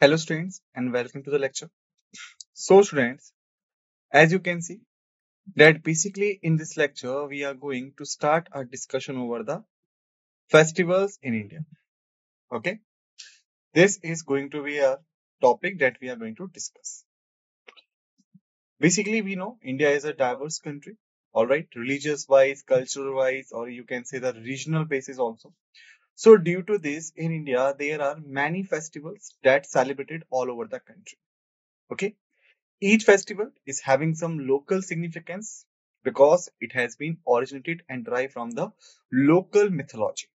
Hello students and welcome to the lecture. So students, as you can see that basically in this lecture we are going to start a discussion over the festivals in India. Okay. This is going to be a topic that we are going to discuss. Basically we know India is a diverse country. All right. Religious wise, cultural wise, or you can say the regional basis also. So due to this in India, there are many festivals that celebrated all over the country. Okay. Each festival is having some local significance because it has been originated and derived from the local mythology.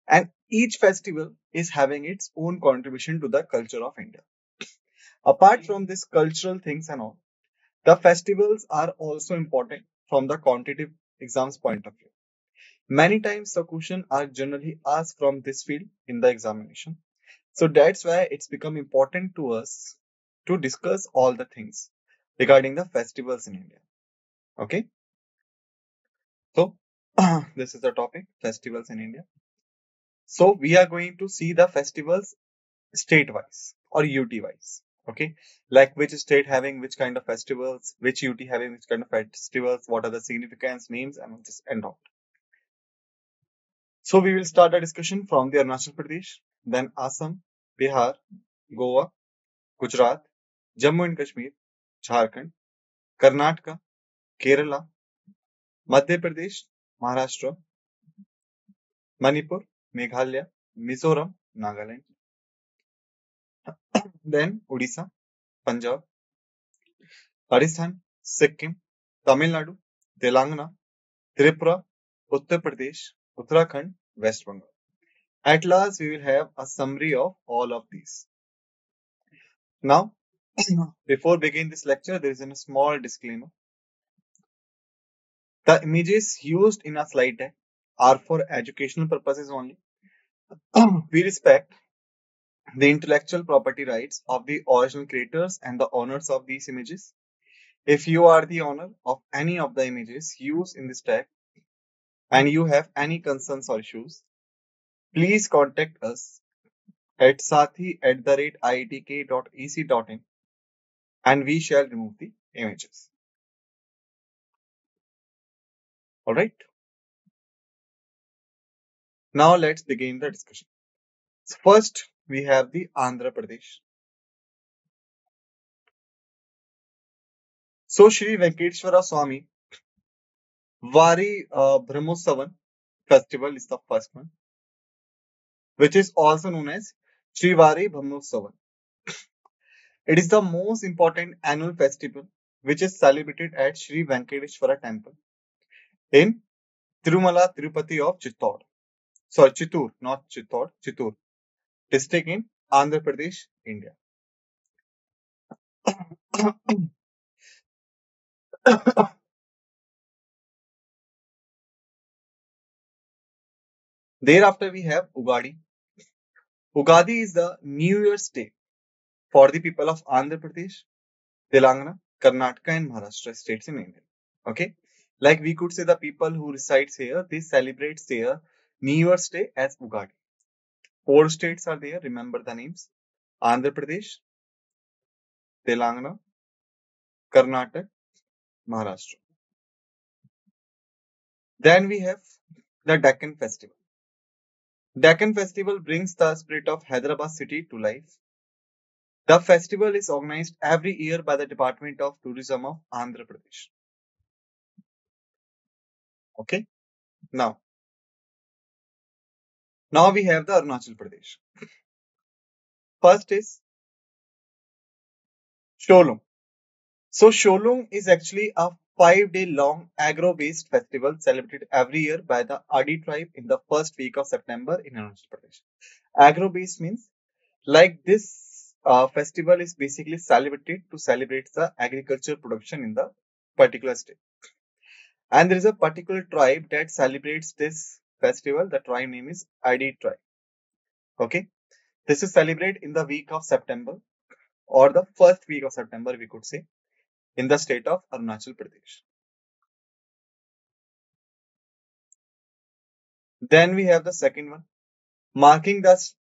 And each festival is having its own contribution to the culture of India. Apart from this cultural things and all, the festivals are also important from the quantitative exams point of view. Many times the question are generally asked from this field in the examination. So that's why it's become important to us to discuss all the things regarding the festivals in India. Okay. So this is the topic festivals in India. So we are going to see the festivals state wise or UT wise. Okay. Like which state having which kind of festivals, which UT having which kind of festivals, what are the significance, names, and this and all. So we will start a discussion from the Arunachal Pradesh, then Assam, Bihar, Goa, Gujarat, Jammu and Kashmir, Jharkhand, Karnataka, Kerala, Madhya Pradesh, Maharashtra, Manipur, Meghalaya, Mizoram, Nagaland, then Odisha, Punjab, Rajasthan, Sikkim, Tamil Nadu, Telangana, Tripura, Uttar Pradesh, Uttarakhand, West Bengal. At last, we will have a summary of all of these. Now, before beginning this lecture, there is a small disclaimer. The images used in a slide deck are for educational purposes only. We respect the intellectual property rights of the original creators and the owners of these images. If you are the owner of any of the images used in this tag and you have any concerns or issues, please contact us at sathi@iitk.ac.in and we shall remove the images. Alright. Now let's begin the discussion. First, we have the Andhra Pradesh. So Shri Venkateshwara Swami Vari Brahmotsavan festival is the first one, which is also known as Shri Vari Brahmotsavan. It is the most important annual festival which is celebrated at Shri Venkateshwara temple in Tirumala Tirupati of Chittor. Sorry, Chittoor, not Chittor, Chittoor district in Andhra Pradesh, India. Thereafter, we have Ugadi. Ugadi is the New Year's Day for the people of Andhra Pradesh, Telangana, Karnataka, and Maharashtra states in India. Okay, like we could say the people who resides here, they celebrate their New Year's Day as Ugadi. Four states are there. Remember the names: Andhra Pradesh, Telangana, Karnataka, Maharashtra. Then we have the Deccan Festival. Deccan Festival brings the spirit of Hyderabad city to life. The festival is organized every year by the Department of Tourism of Andhra Pradesh. Okay. Now, now we have the Arunachal Pradesh. First is Sholung. So Sholung is actually a 5-day long agro-based festival celebrated every year by the Adi tribe in the first week of September in Arunachal Pradesh. Agro-based means like this festival is basically celebrated to celebrate the agriculture production in the particular state. And there is a particular tribe that celebrates this festival. The tribe name is Adi tribe. Okay. This is celebrated in the week of September or the first week of September, we could say, in the state of Arunachal Pradesh. Then we have the second one, marking the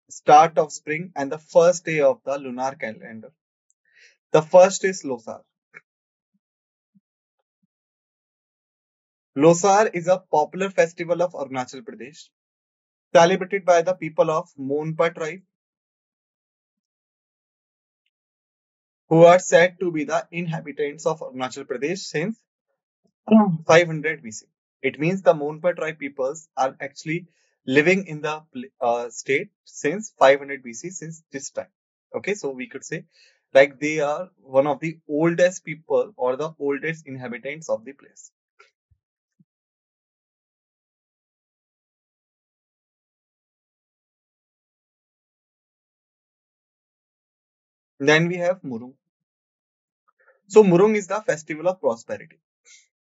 start of spring, and the first day of the lunar calendar. The first is Losar. Losar is a popular festival of Arunachal Pradesh, celebrated by the people of Monpa tribe, who are said to be the inhabitants of Arunachal Pradesh since 500 BC. It means the Monpa tribe peoples are actually living in the state since 500 BC, since this time. Okay, so we could say like they are one of the oldest people or the oldest inhabitants of the place. Then we have Murung. So Murung is the festival of prosperity.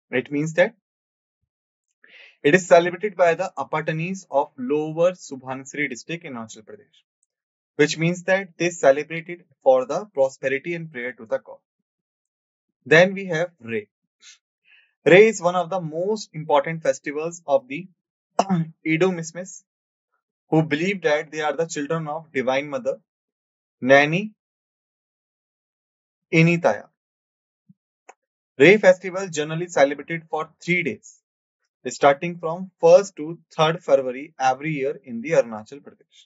It means that it is celebrated by the Apatanis of Lower Subhansiri district in Arunachal Pradesh, which means that they celebrated for the prosperity and prayer to the god. Then we have Ray. Ray is one of the most important festivals of the Edo Mismis, who believe that they are the children of Divine Mother, Nani Initaya. Ray festival generally celebrated for 3 days, starting from 1st to 3rd February every year in the Arunachal Pradesh.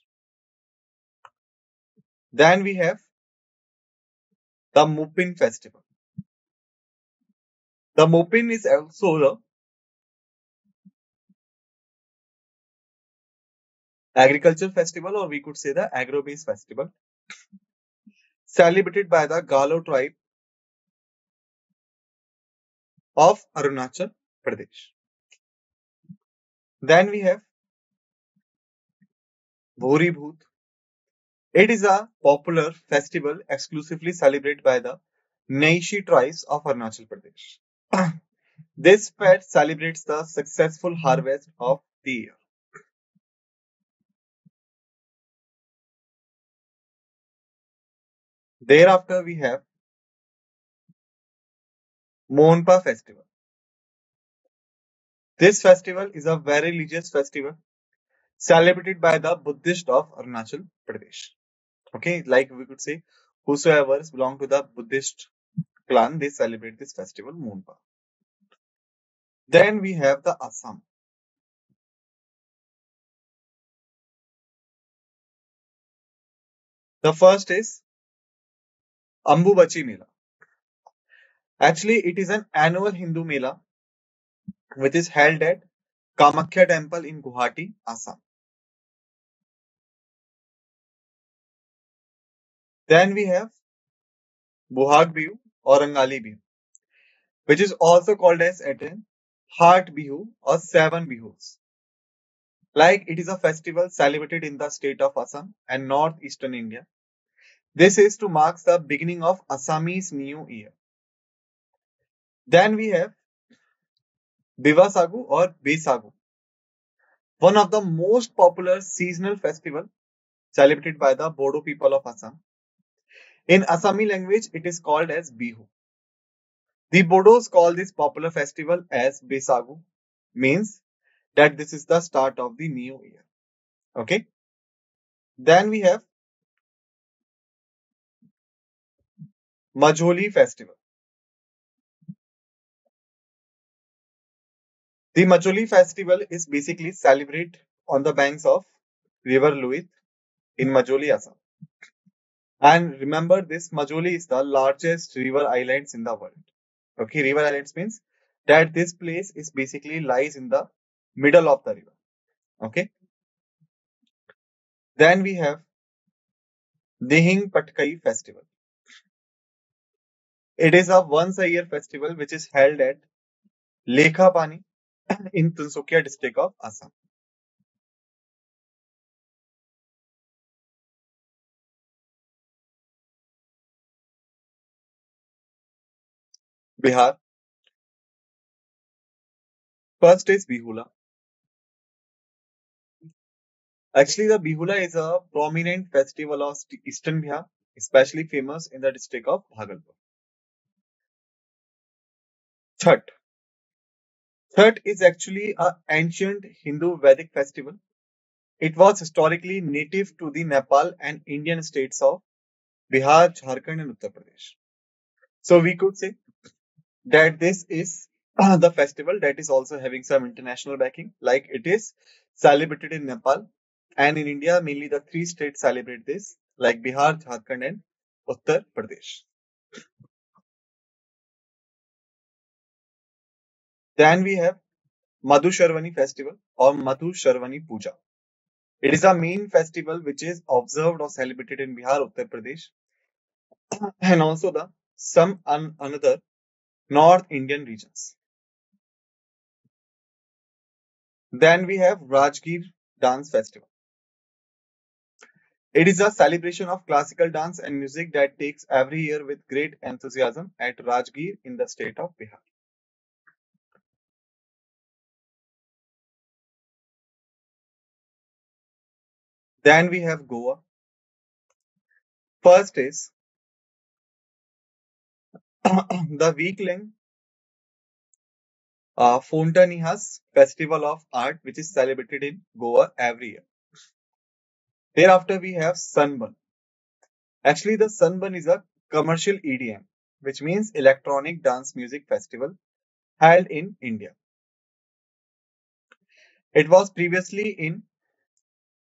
Then we have the Mupin festival. The Mupin is also the agriculture festival, or we could say the agro-based festival, celebrated by the Galo tribe of Arunachal Pradesh. Then we have Bhori Bhoot. It is a popular festival exclusively celebrated by the Naishi tribes of Arunachal Pradesh. This fest celebrates the successful harvest of the year. Thereafter, we have Monpa festival. This festival is a very religious festival celebrated by the Buddhist of Arunachal Pradesh. Okay, like we could say, whosoever belong to the Buddhist clan, they celebrate this festival, Monpa. Then we have the Assam. The first is Ambubachi Mela. Actually, it is an annual Hindu Mela which is held at Kamakhya Temple in Guwahati, Assam. Then we have Bohag Bihu or Rangali Bihu, which is also called as Aten, Heart Bihu or Seven Bihus. Like it is a festival celebrated in the state of Assam and northeastern India. This is to mark the beginning of Assamese New Year. Then we have Bivasagu or Besagu, one of the most popular seasonal festival celebrated by the Bodo people of Assam. In Assami language, it is called as Bihu. The Bodos call this popular festival as Besagu, means that this is the start of the new year. Okay. Then we have Majoli festival. The Majoli festival is basically celebrated on the banks of River Luit in Majoli, Assam. And remember, this Majoli is the largest river islands in the world. Okay, river islands means that this place is basically lies in the middle of the river. Okay. Then we have Dihing Patkai festival. It is a once a year festival which is held at Lekhapani in Tinsukia district of Assam. Bihar. First is Bihula. Actually, the Bihula is a prominent festival of Eastern Bihar, especially famous in the district of Bhagalpur. Chhat. Chhat is actually an ancient Hindu Vedic festival. It was historically native to the Nepal and Indian states of Bihar, Jharkhand, and Uttar Pradesh. So we could say that this is the festival that is also having some international backing, like it is celebrated in Nepal and in India, mainly the three states celebrate this, like Bihar, Jharkhand, and Uttar Pradesh. Then we have Madhusharvani festival or Madhusharvani Puja. It is a main festival which is observed or celebrated in Bihar, Uttar Pradesh, and also the another North Indian regions. Then we have Rajgir Dance Festival. It is a celebration of classical dance and music that takes every year with great enthusiasm at Rajgir in the state of Bihar. Then we have Goa. First is the week-long Fontanihas Festival of Art, which is celebrated in Goa every year. Thereafter, we have Sunburn. Actually, the Sunburn is a commercial EDM, which means electronic dance music festival held in India. It was previously in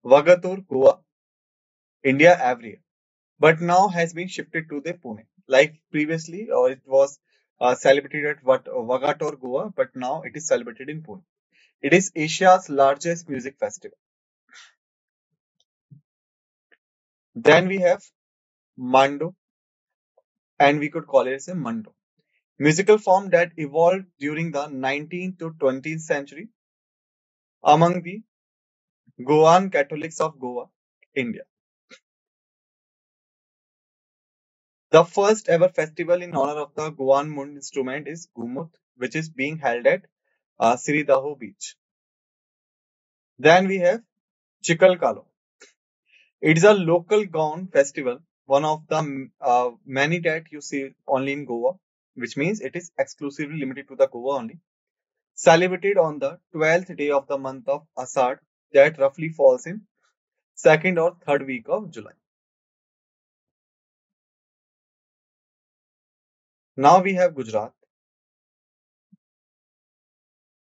Vagatur, Goa, India every year, but now has been shifted to the Pune. Like previously, or it was celebrated at Vagator, Goa, but now it is celebrated in Pune. It is Asia's largest music festival. Then we have Mando, and we could call it as a Mando. Musical form that evolved during the 19th to 20th century among the Goan Catholics of Goa, India. The first ever festival in honor of the Goan Mund instrument is Gumut, which is being held at Siridaho Beach. Then we have Chikalkalo. It is a local Goan festival, one of the many that you see only in Goa, which means it is exclusively limited to the Goa only. Celebrated on the 12th day of the month of Asad, that roughly falls in second or third week of July. Now we have Gujarat.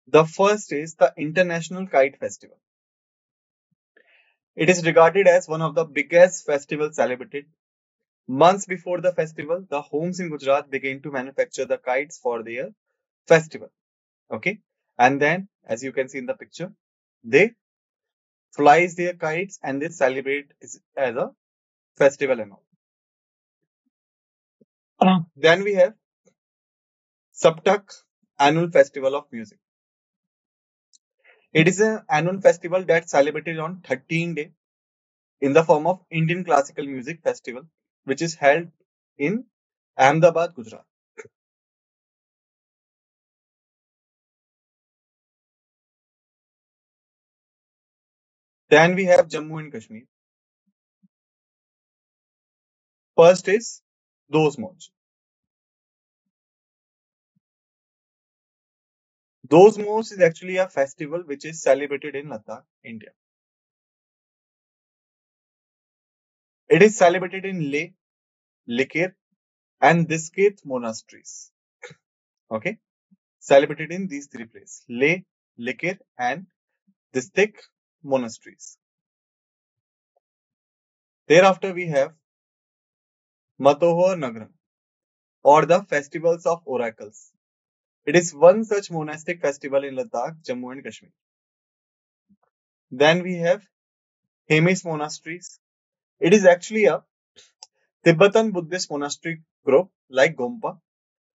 The first is the International Kite Festival. It is regarded as one of the biggest festivals celebrated. Months before the festival, the homes in Gujarat began to manufacture the kites for their festival. Okay. And then, as you can see in the picture, they flies their kites and they celebrate it as a festival and all. Then we have Saptak Annual Festival of Music. It is an annual festival that's celebrated on 13 day in the form of Indian Classical Music Festival, which is held in Ahmedabad, Gujarat. Then we have Jammu and Kashmir. First is Dost Moj. Dost Moj is actually a festival which is celebrated in Ladakh, India. It is celebrated in Leh, Likir, and Diskit monasteries. Okay, celebrated in these three places: Leh, Likir, and Distik monasteries. Thereafter, we have Matohar Nagaram, or the Festivals of Oracles. It is one such monastic festival in Ladakh, Jammu and Kashmir. Then we have Hemis monasteries. It is actually a Tibetan Buddhist monastery group like Gompa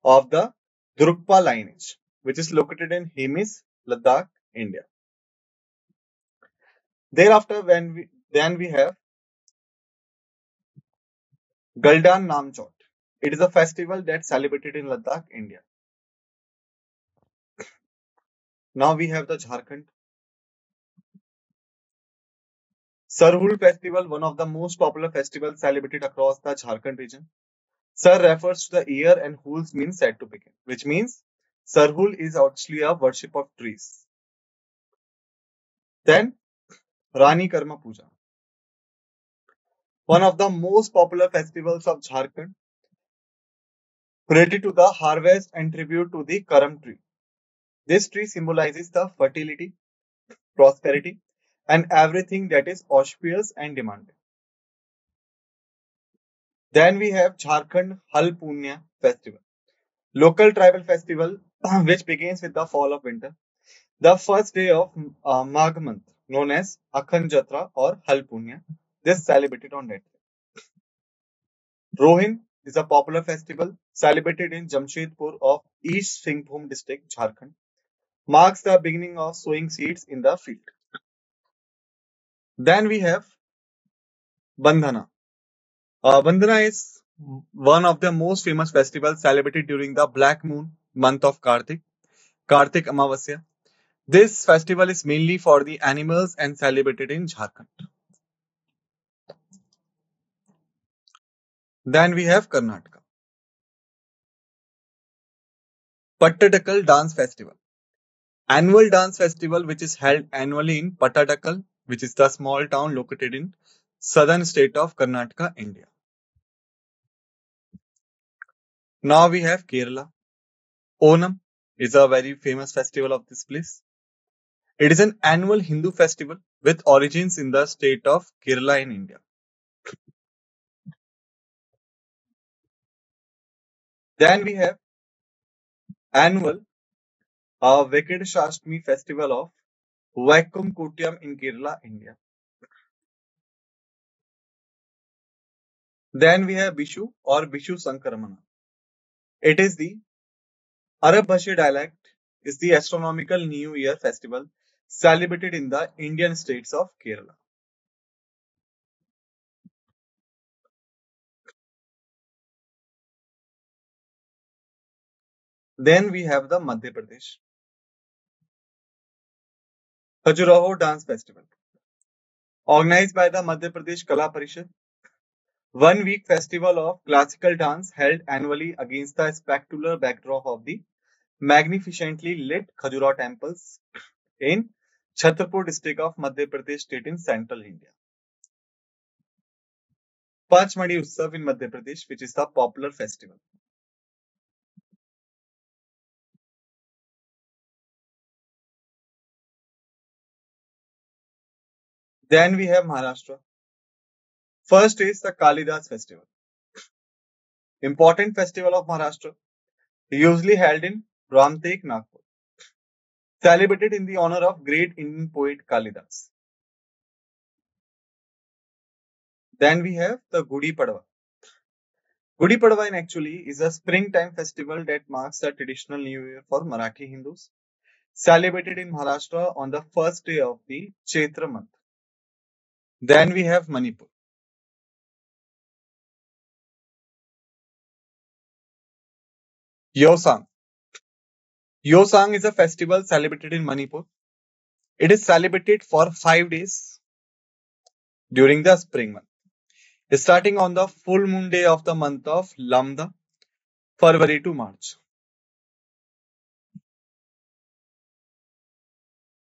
of the Drukpa lineage, which is located in Hemis, Ladakh, India. Thereafter, then we have Galdan Namchot. It is a festival that's celebrated in Ladakh, India. Now we have the Jharkhand Sarhul festival, one of the most popular festivals celebrated across the Jharkhand region. Sar refers to the year and Huls means said to begin, which means Sarhul is actually a worship of trees. Then Rani Karma Puja, one of the most popular festivals of Jharkhand, related to the harvest and tribute to the Karam tree. This tree symbolizes the fertility, prosperity, and everything that is auspicious and demanding. Then we have Jharkhand Hal Punya festival, local tribal festival which begins with the fall of winter. The first day of Magh month, known as Akhan Jatra or Hal Punya, this celebrated on that day. Rohin is a popular festival celebrated in Jamshedpur of East Singhbhum district, Jharkhand. Marks the beginning of sowing seeds in the field. Then we have Bandhana. Bandhana is one of the most famous festivals celebrated during the black moon month of Kartik Amavasya. This festival is mainly for the animals and celebrated in Jharkhand. Then we have Karnataka. Pattadakal Dance Festival. Annual dance festival which is held annually in Pattadakal, which is the small town located in southern state of Karnataka, India. Now we have Kerala. Onam is a very famous festival of this place. It is an annual Hindu festival with origins in the state of Kerala in India. Then we have annual Venkateshwara festival of Vaikum Kutiyam in Kerala, India. Then we have Bishu or Bishu Sankaramana. It is the Arab Bhashi dialect is the astronomical New Year festival celebrated in the Indian states of Kerala. Then we have the Madhya Pradesh Khajuraho Dance Festival, organized by the Madhya Pradesh Kala Parishad. 1 week festival of classical dance held annually against the spectacular backdrop of the magnificently lit Khajuraho temples in Chhatarpur district of Madhya Pradesh state in central India. Pachmadi Utsav in Madhya Pradesh, which is the popular festival. Then we have Maharashtra. First is the Kalidas festival, important festival of Maharashtra, usually held in Ramtek, Nagpur, celebrated in the honor of great Indian poet Kalidas. Then we have the Gudi Padwa. Gudi Padwa in actually is a springtime festival that marks the traditional new year for Marathi Hindus, celebrated in Maharashtra on the first day of the Chaitra month. Then we have Manipur. Yosang. Yosang is a festival celebrated in Manipur. It is celebrated for 5 days during the spring month, starting on the full moon day of the month of Lamda, February to March.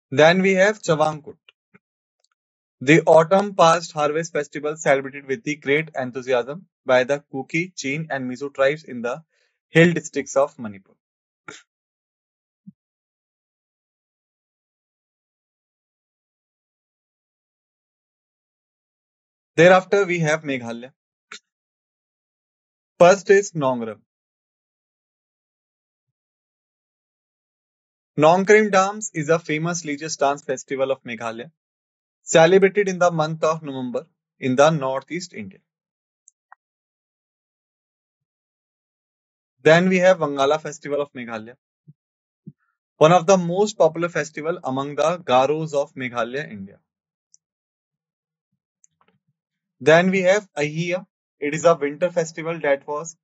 Then we have Chavangkut, the autumn past harvest festival celebrated with the great enthusiasm by the Kuki, Chin, and Mizo tribes in the hill districts of Manipur. Thereafter, we have Meghalaya. First is Nongram. Nongkrim Dams is a famous religious dance festival of Meghalaya, celebrated in the month of November in the northeast India. Then we have Wangala Festival of Meghalaya, one of the most popular festival among the Garos of Meghalaya, India. Then we have Ahiya. It is a winter festival that was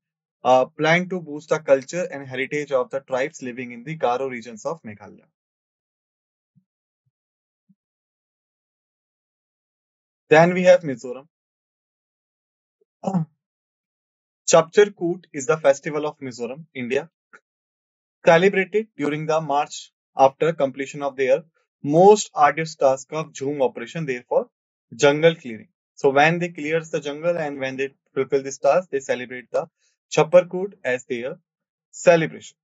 planned to boost the culture and heritage of the tribes living in the Garo regions of Meghalaya. Then we have Mizoram. Chapchar Koot is the festival of Mizoram, India, celebrated during the March after completion of their most arduous task of Jhum operation, therefore, jungle clearing. So when they clears the jungle and when they fulfill this task, they celebrate the Chapparkut as their celebration.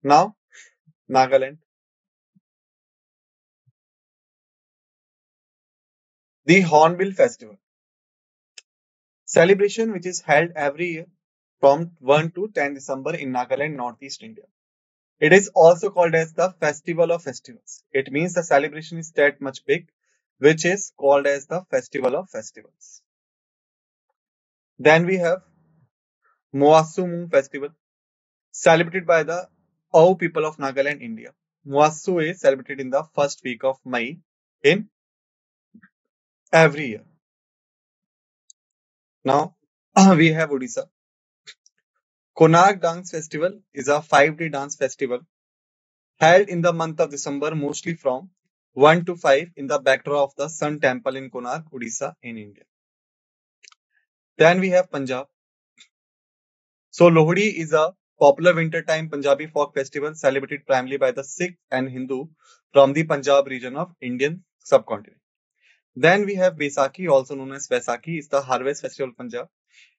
Now, Nagaland. The Hornbill Festival. Celebration which is held every year from 1 to 10 December in Nagaland, Northeast India. It is also called as the Festival of Festivals. It means the celebration is that much big, which is called as the Festival of Festivals. Then we have Moasu Festival, celebrated by the Au people of Nagaland, India. Moasu is celebrated in the first week of May in every year. Now we have Odisha. Konark Dance Festival is a 5-day dance festival held in the month of December, mostly from 1 to 5 in the backdrop of the Sun Temple in Konark, Odisha in India. Then we have Punjab. So Lohri is a popular wintertime Punjabi folk festival celebrated primarily by the Sikh and Hindu from the Punjab region of Indian subcontinent. Then we have Baisakhi, also known as Vaisakhi, is the harvest festival of Punjab.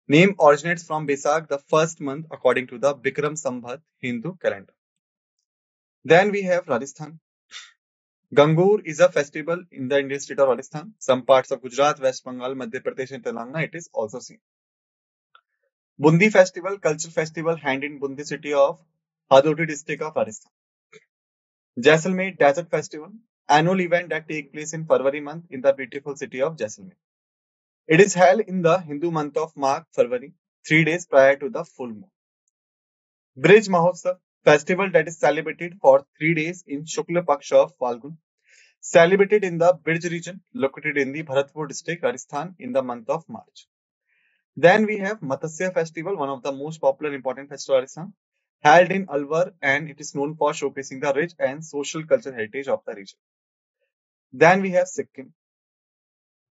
Name originates from Baisakh, the first month according to the Bikram Sambat Hindu calendar. Then we have Rajasthan. Gangur is a festival in the Indian state of Rajasthan. Some parts of Gujarat, West Bengal, Madhya Pradesh, and Telangana, it is also seen. Bundi festival, cultural festival, held in Bundi city of Hadoti district of Rajasthan. Jaisalmer Desert Festival, annual event that takes place in February month in the beautiful city of Jaisalmer. It is held in the Hindu month of Magh, February, 3 days prior to the full moon. Brij Mahotsav, festival that is celebrated for 3 days in Shukla Paksha of Falgun, celebrated in the Brij region located in the Bharatpur district, Rajasthan in the month of March. Then we have Matsya festival, one of the most popular important festivals of Rajasthan, held in Alwar, and it is known for showcasing the rich and social cultural heritage of the region. Then we have Sikkim.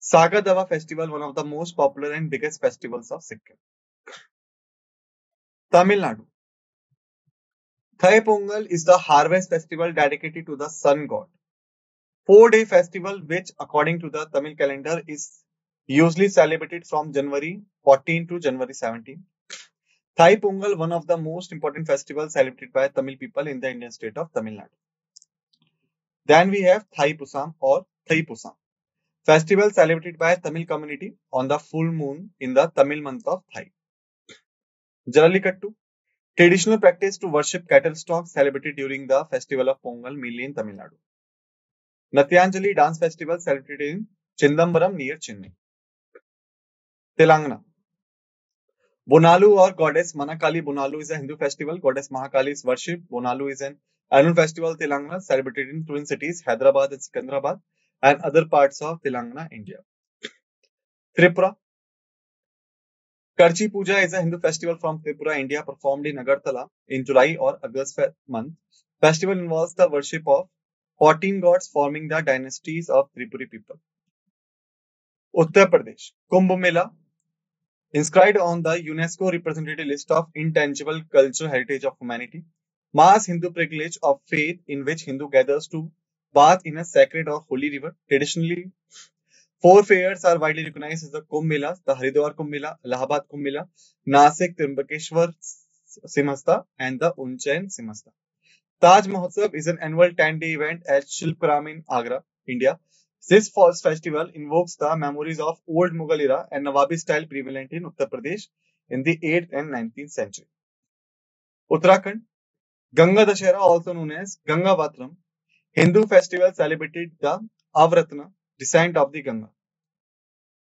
Saga Dawa festival, one of the most popular and biggest festivals of Sikkim. Tamil Nadu. Thai Pongal is the harvest festival dedicated to the sun god. 4-day festival which according to the Tamil calendar is usually celebrated from January 14 to January 17. Thai Pongal, one of the most important festivals celebrated by Tamil people in the Indian state of Tamil Nadu. Then we have Thai Pusam or Thai Pusam, festival celebrated by Tamil community on the full moon in the Tamil month of Thai. Jallikattu, traditional practice to worship cattle stock celebrated during the festival of Pongal, mainly in Tamil Nadu. Natyanjali dance festival celebrated in Chindambaram near Chennai. Telangana. Bonalu or goddess Manakali Bonalu is a Hindu festival. Goddess Mahakali is worshipped. Bonalu is an annual festival of Telangana celebrated in twin cities Hyderabad and Sikandrabad and other parts of Telangana, India. Tripura. Karchi Puja is a Hindu festival from Tripura, India, performed in Agartala in July or August month. Festival involves the worship of 14 gods forming the dynasties of Tripuri people. Uttar Pradesh. Kumbh Mela, inscribed on the UNESCO representative list of intangible cultural heritage of humanity. Mass Hindu pilgrimage of faith in which Hindu gathers to bath in a sacred or holy river. Traditionally, 4 fairs are widely recognized as the Kumbh Mela: the Haridwar Kumbh Mela, Allahabad Kumbh Mela, Nasik Trimbakeshwar Simhasta, and the Unchain Simhasta. Taj Mahotsav is an annual 10-day event at Shilparam in Agra, India. This false festival invokes the memories of old Mughal era and Nawabi style prevalent in Uttar Pradesh in the 8th and 19th century. Uttarakhand. Ganga Dashera, also known as Ganga Vatram, Hindu festival celebrated the Avratna, descent of the Ganga.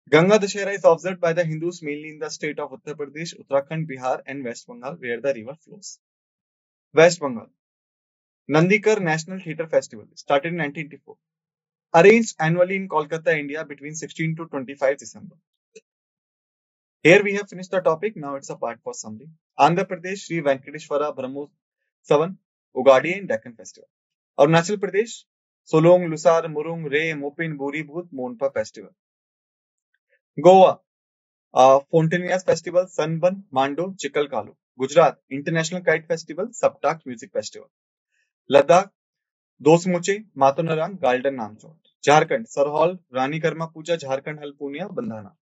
Ganga Dashera is observed by the Hindus mainly in the state of Uttar Pradesh, Uttarakhand, Bihar, and West Bengal, where the river flows. West Bengal. Nandikar National Theatre Festival started in 1984. Arranged annually in Kolkata, India between 16 to 25 December. Here we have finished the topic. Now it's a part for summary. Andhra Pradesh, Sri Venkateshwara Brahmotsavan, Ugadi and Deccan Festival. Arunachal Pradesh, Solong, Lusar, Murung, Ray, Mopin, Buri, Bhut, Monpa Festival. Goa, Fontaniers Festival, Sunburn, Mando, Chikal Kalu. Gujarat, International Kite Festival, Saptak Music Festival. Ladakh, Dosmoche, मातोनाराम, गाल्डन नामचौर। झारखंड सरहौल, रानी Karma Puja, Jharkhand Halpunhya, Bandhna.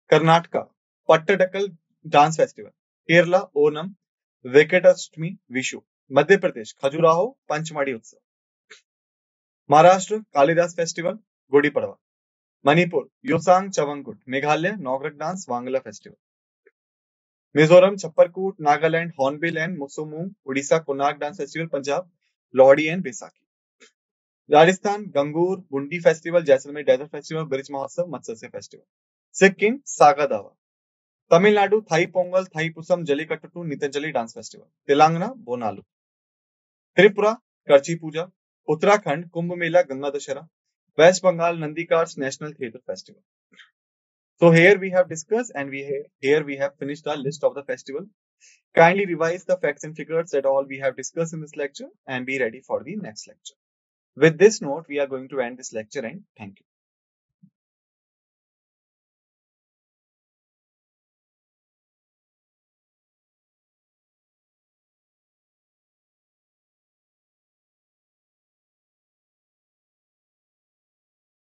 Karnataka Pattadakal dance festival. Kerala Onam, Vaikathashtami, Vishu. Madhya Pradesh Khajuraho, Pachmarhi Utsav. Maharashtra Kalidas festival, Gudi Padwa. Manipur Yaoshang Chavangkut. Meghalaya Nongkrem dance, Wangala festival. Mizoram Chapcharkut, Nagaland hornbill and मुसुमू। Orissa Konark dance festival. Punjab Lohri and Baisakhi. Rajasthan Gangaur Bundi festival. Jaisalmer desert festival. Braj Mahotsav, Matsya festival. Sikkim Saga दावा। Tamil Nadu Thai Pongal, Thai Pusam, Jallikattu, Natyanjali dance festival. Telangana Bonalu. Tripura Kharchi Puja. Uttarakhand Kumbh Mela, Ganga Dussehra. West Bengal Nandikar's national theatre festival. So here we have discussed and here we have finished our list of the festival. Kindly revise the facts and figures that all we have discussed in this lecture and be ready for the next lecture. With this note, we are going to end this lecture and thank you.